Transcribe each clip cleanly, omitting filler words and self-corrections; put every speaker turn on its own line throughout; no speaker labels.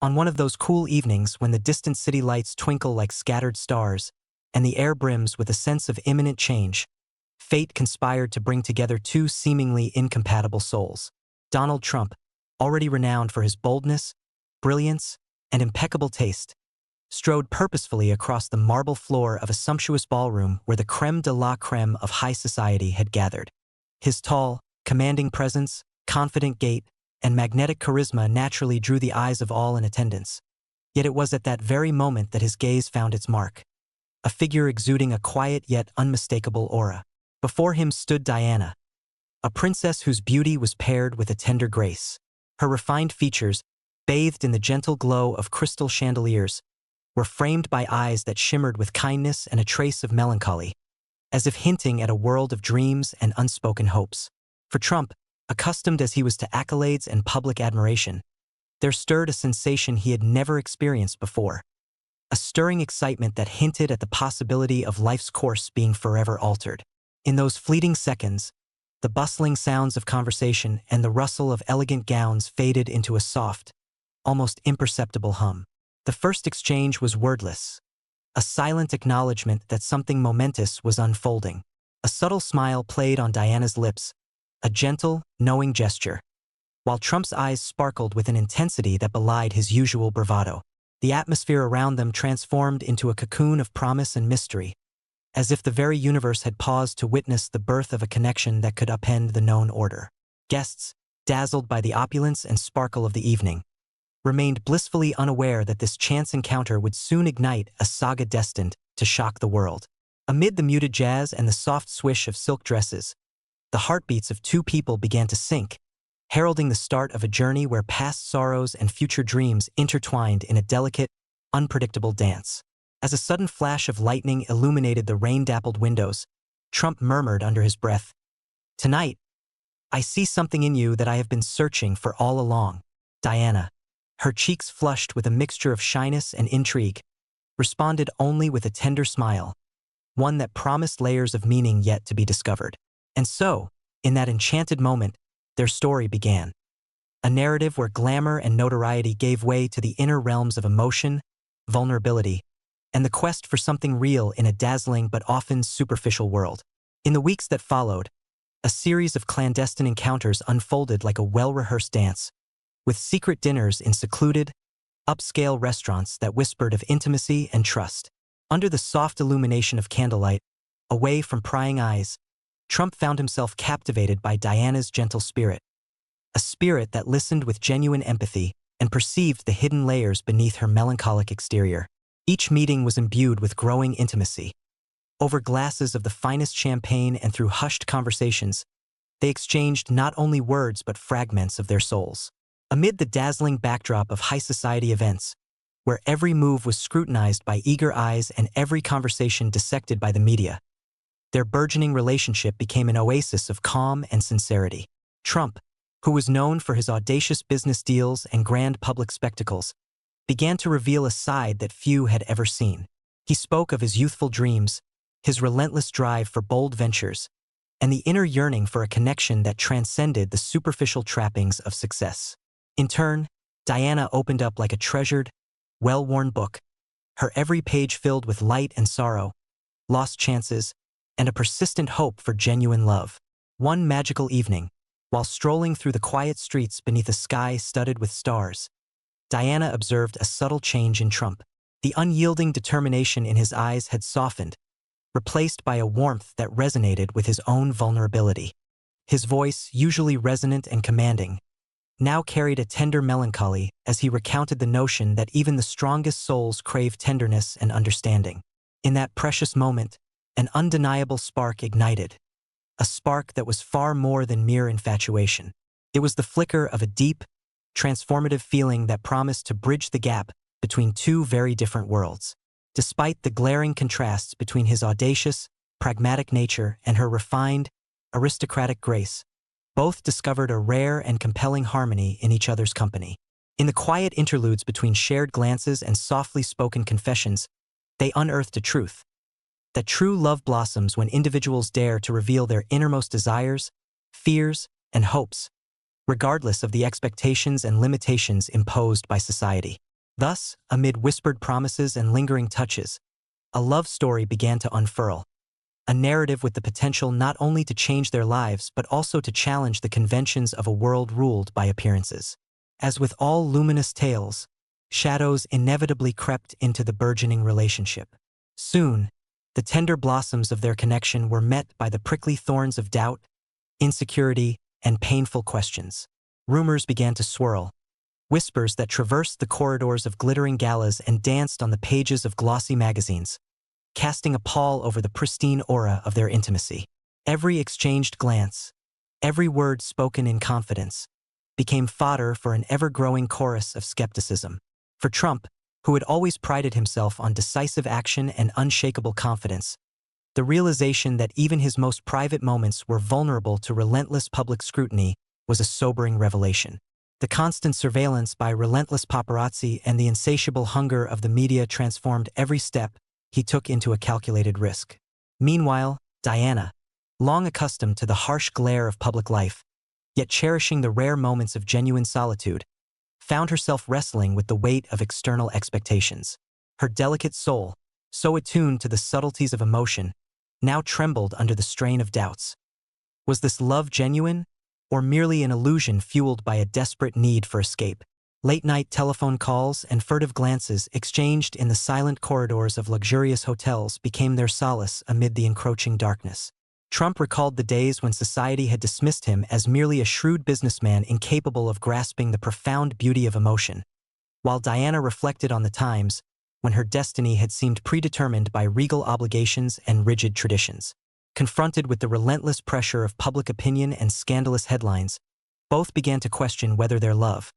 On one of those cool evenings when the distant city lights twinkle like scattered stars, and the air brims with a sense of imminent change, fate conspired to bring together two seemingly incompatible souls. Donald Trump, already renowned for his boldness, brilliance, and impeccable taste, strode purposefully across the marble floor of a sumptuous ballroom where the creme de la creme of high society had gathered. His tall, commanding presence, confident gait, and magnetic charisma naturally drew the eyes of all in attendance. Yet it was at that very moment that his gaze found its mark. A figure exuding a quiet yet unmistakable aura. Before him stood Diana, a princess whose beauty was paired with a tender grace. Her refined features, bathed in the gentle glow of crystal chandeliers, were framed by eyes that shimmered with kindness and a trace of melancholy, as if hinting at a world of dreams and unspoken hopes. For Trump, accustomed as he was to accolades and public admiration, there stirred a sensation he had never experienced before, a stirring excitement that hinted at the possibility of life's course being forever altered. In those fleeting seconds, the bustling sounds of conversation and the rustle of elegant gowns faded into a soft, almost imperceptible hum. The first exchange was wordless, a silent acknowledgement that something momentous was unfolding. A subtle smile played on Diana's lips, a gentle, knowing gesture, while Trump's eyes sparkled with an intensity that belied his usual bravado. The atmosphere around them transformed into a cocoon of promise and mystery, as if the very universe had paused to witness the birth of a connection that could upend the known order. Guests, dazzled by the opulence and sparkle of the evening, remained blissfully unaware that this chance encounter would soon ignite a saga destined to shock the world. Amid the muted jazz and the soft swish of silk dresses, the heartbeats of two people began to sync, heralding the start of a journey where past sorrows and future dreams intertwined in a delicate, unpredictable dance. As a sudden flash of lightning illuminated the rain-dappled windows, Trump murmured under his breath, "Tonight, I see something in you that I have been searching for all along." Diana, her cheeks flushed with a mixture of shyness and intrigue, responded only with a tender smile, one that promised layers of meaning yet to be discovered. And so, in that enchanted moment, their story began. A narrative where glamour and notoriety gave way to the inner realms of emotion, vulnerability, and the quest for something real in a dazzling but often superficial world. In the weeks that followed, a series of clandestine encounters unfolded like a well-rehearsed dance, with secret dinners in secluded, upscale restaurants that whispered of intimacy and trust. Under the soft illumination of candlelight, away from prying eyes, Trump found himself captivated by Diana's gentle spirit, a spirit that listened with genuine empathy and perceived the hidden layers beneath her melancholic exterior. Each meeting was imbued with growing intimacy. Over glasses of the finest champagne and through hushed conversations, they exchanged not only words but fragments of their souls. Amid the dazzling backdrop of high society events, where every move was scrutinized by eager eyes and every conversation dissected by the media, their burgeoning relationship became an oasis of calm and sincerity. Trump, who was known for his audacious business deals and grand public spectacles, began to reveal a side that few had ever seen. He spoke of his youthful dreams, his relentless drive for bold ventures, and the inner yearning for a connection that transcended the superficial trappings of success. In turn, Diana opened up like a treasured, well-worn book, her every page filled with light and sorrow, lost chances, and a persistent hope for genuine love. One magical evening, while strolling through the quiet streets beneath a sky studded with stars, Diana observed a subtle change in Trump. The unyielding determination in his eyes had softened, replaced by a warmth that resonated with his own vulnerability. His voice, usually resonant and commanding, now carried a tender melancholy as he recounted the notion that even the strongest souls crave tenderness and understanding. In that precious moment, an undeniable spark ignited, a spark that was far more than mere infatuation. It was the flicker of a deep, transformative feeling that promised to bridge the gap between two very different worlds. Despite the glaring contrasts between his audacious, pragmatic nature and her refined, aristocratic grace, both discovered a rare and compelling harmony in each other's company. In the quiet interludes between shared glances and softly spoken confessions, they unearthed a truth: that true love blossoms when individuals dare to reveal their innermost desires, fears, and hopes, regardless of the expectations and limitations imposed by society. Thus, amid whispered promises and lingering touches, a love story began to unfurl, a narrative with the potential not only to change their lives but also to challenge the conventions of a world ruled by appearances. As with all luminous tales, shadows inevitably crept into the burgeoning relationship. Soon, the tender blossoms of their connection were met by the prickly thorns of doubt, insecurity, and painful questions. Rumors began to swirl, whispers that traversed the corridors of glittering galas and danced on the pages of glossy magazines, casting a pall over the pristine aura of their intimacy. Every exchanged glance, every word spoken in confidence, became fodder for an ever-growing chorus of skepticism. For Trump, who had always prided himself on decisive action and unshakable confidence, the realization that even his most private moments were vulnerable to relentless public scrutiny was a sobering revelation. The constant surveillance by relentless paparazzi and the insatiable hunger of the media transformed every step he took into a calculated risk. Meanwhile, Diana, long accustomed to the harsh glare of public life, yet cherishing the rare moments of genuine solitude, found herself wrestling with the weight of external expectations. Her delicate soul, so attuned to the subtleties of emotion, now trembled under the strain of doubts. Was this love genuine, or merely an illusion fueled by a desperate need for escape? Late-night telephone calls and furtive glances exchanged in the silent corridors of luxurious hotels became their solace amid the encroaching darkness. Trump recalled the days when society had dismissed him as merely a shrewd businessman incapable of grasping the profound beauty of emotion, while Diana reflected on the times when her destiny had seemed predetermined by regal obligations and rigid traditions. Confronted with the relentless pressure of public opinion and scandalous headlines, both began to question whether their love,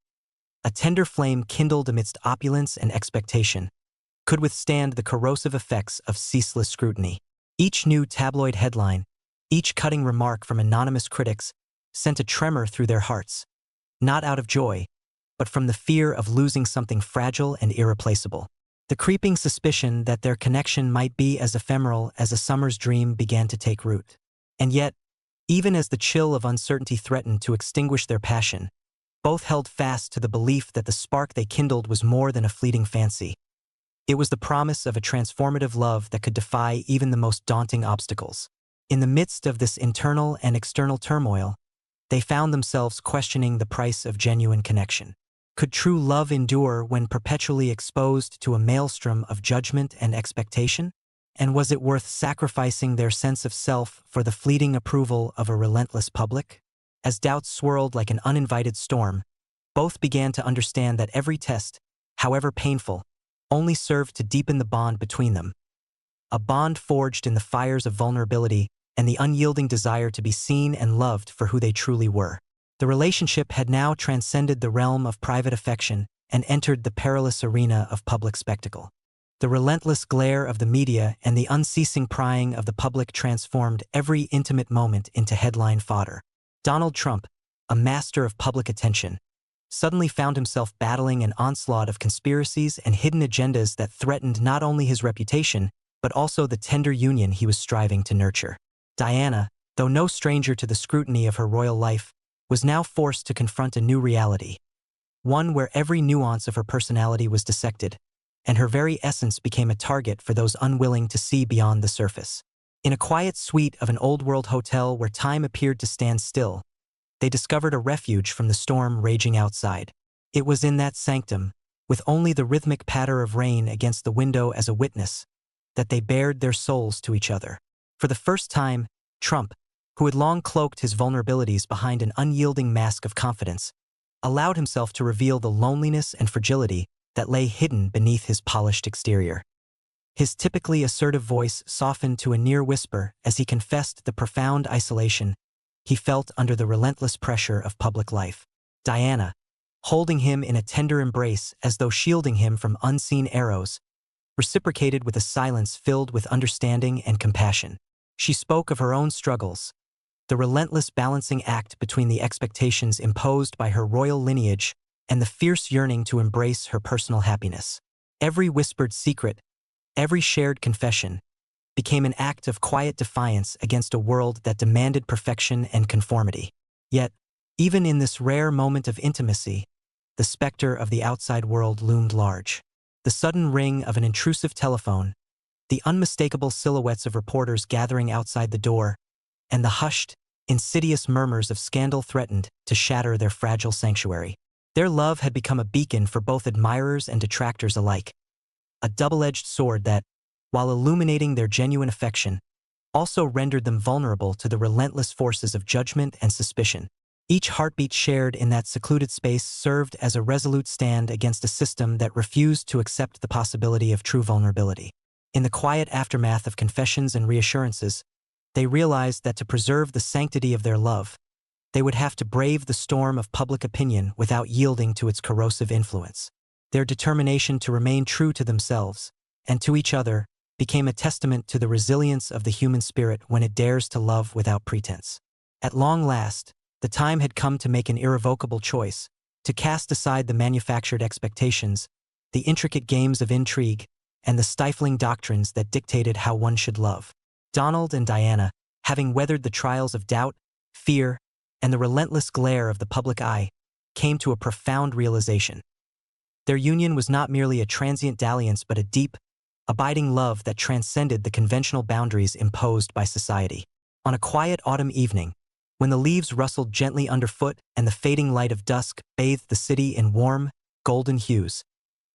a tender flame kindled amidst opulence and expectation, could withstand the corrosive effects of ceaseless scrutiny. Each new tabloid headline, each cutting remark from anonymous critics, sent a tremor through their hearts, not out of joy, but from the fear of losing something fragile and irreplaceable. The creeping suspicion that their connection might be as ephemeral as a summer's dream began to take root. And yet, even as the chill of uncertainty threatened to extinguish their passion, both held fast to the belief that the spark they kindled was more than a fleeting fancy. It was the promise of a transformative love that could defy even the most daunting obstacles. In the midst of this internal and external turmoil, they found themselves questioning the price of genuine connection. Could true love endure when perpetually exposed to a maelstrom of judgment and expectation? And was it worth sacrificing their sense of self for the fleeting approval of a relentless public? As doubts swirled like an uninvited storm, both began to understand that every test, however painful, only served to deepen the bond between them. A bond forged in the fires of vulnerability and the unyielding desire to be seen and loved for who they truly were. The relationship had now transcended the realm of private affection and entered the perilous arena of public spectacle. The relentless glare of the media and the unceasing prying of the public transformed every intimate moment into headline fodder. Donald Trump, a master of public attention, suddenly found himself battling an onslaught of conspiracies and hidden agendas that threatened not only his reputation, but also the tender union he was striving to nurture. Diana, though no stranger to the scrutiny of her royal life, was now forced to confront a new reality, one where every nuance of her personality was dissected, and her very essence became a target for those unwilling to see beyond the surface. In a quiet suite of an old-world hotel where time appeared to stand still, they discovered a refuge from the storm raging outside. It was in that sanctum, with only the rhythmic patter of rain against the window as a witness, that they bared their souls to each other. For the first time, Trump, who had long cloaked his vulnerabilities behind an unyielding mask of confidence, allowed himself to reveal the loneliness and fragility that lay hidden beneath his polished exterior. His typically assertive voice softened to a near whisper as he confessed the profound isolation he felt under the relentless pressure of public life. Diana, holding him in a tender embrace as though shielding him from unseen arrows, reciprocated with a silence filled with understanding and compassion. She spoke of her own struggles, the relentless balancing act between the expectations imposed by her royal lineage and the fierce yearning to embrace her personal happiness. Every whispered secret, every shared confession, became an act of quiet defiance against a world that demanded perfection and conformity. Yet, even in this rare moment of intimacy, the specter of the outside world loomed large. The sudden ring of an intrusive telephone, the unmistakable silhouettes of reporters gathering outside the door, and the hushed, insidious murmurs of scandal threatened to shatter their fragile sanctuary. Their love had become a beacon for both admirers and detractors alike, a double-edged sword that, while illuminating their genuine affection, also rendered them vulnerable to the relentless forces of judgment and suspicion. Each heartbeat shared in that secluded space served as a resolute stand against a system that refused to accept the possibility of true vulnerability. In the quiet aftermath of confessions and reassurances, they realized that to preserve the sanctity of their love, they would have to brave the storm of public opinion without yielding to its corrosive influence. Their determination to remain true to themselves and to each other became a testament to the resilience of the human spirit when it dares to love without pretense. At long last, the time had come to make an irrevocable choice, to cast aside the manufactured expectations, the intricate games of intrigue, and the stifling doctrines that dictated how one should love. Donald and Diana, having weathered the trials of doubt, fear, and the relentless glare of the public eye, came to a profound realization. Their union was not merely a transient dalliance but a deep, abiding love that transcended the conventional boundaries imposed by society. On a quiet autumn evening, when the leaves rustled gently underfoot and the fading light of dusk bathed the city in warm, golden hues,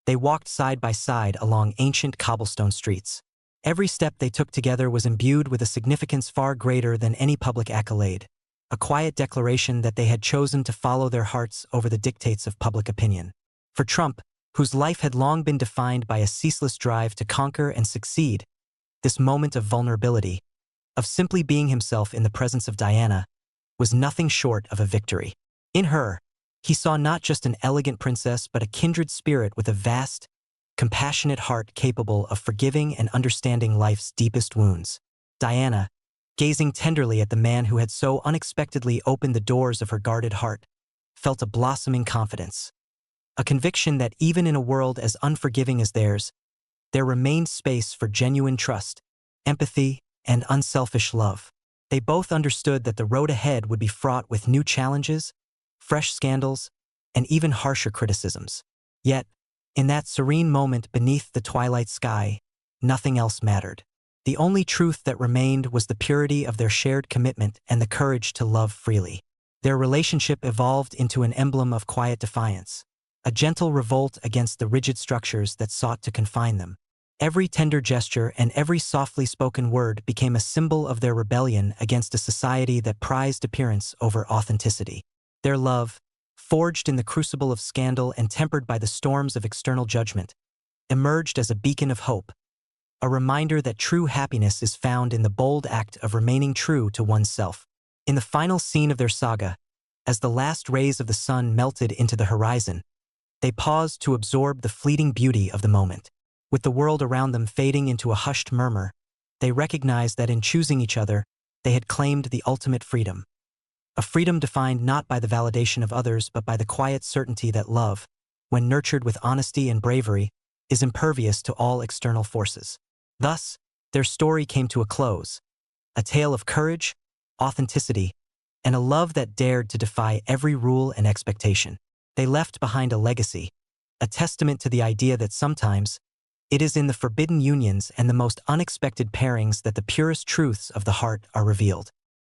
they walked side by side along ancient cobblestone streets. Every step they took together was imbued with a significance far greater than any public accolade, a quiet declaration that they had chosen to follow their hearts over the dictates of public opinion. For Trump, whose life had long been defined by a ceaseless drive to conquer and succeed, this moment of vulnerability, of simply being himself in the presence of Diana, was nothing short of a victory. In her, he saw not just an elegant princess but a kindred spirit with a vast, compassionate heart capable of forgiving and understanding life's deepest wounds. Diana, gazing tenderly at the man who had so unexpectedly opened the doors of her guarded heart, felt a blossoming confidence, a conviction that even in a world as unforgiving as theirs, there remained space for genuine trust, empathy, and unselfish love. They both understood that the road ahead would be fraught with new challenges, fresh scandals, and even harsher criticisms. Yet, in that serene moment beneath the twilight sky, nothing else mattered. The only truth that remained was the purity of their shared commitment and the courage to love freely. Their relationship evolved into an emblem of quiet defiance, a gentle revolt against the rigid structures that sought to confine them. Every tender gesture and every softly spoken word became a symbol of their rebellion against a society that prized appearance over authenticity. Their love, forged in the crucible of scandal and tempered by the storms of external judgment, emerged as a beacon of hope, a reminder that true happiness is found in the bold act of remaining true to oneself. In the final scene of their saga, as the last rays of the sun melted into the horizon, they paused to absorb the fleeting beauty of the moment. With the world around them fading into a hushed murmur, they recognized that in choosing each other, they had claimed the ultimate freedom. A freedom defined not by the validation of others but by the quiet certainty that love, when nurtured with honesty and bravery, is impervious to all external forces. Thus, their story came to a close, a tale of courage, authenticity, and a love that dared to defy every rule and expectation. They left behind a legacy, a testament to the idea that sometimes, it is in the forbidden unions and the most unexpected pairings that the purest truths of the heart are revealed.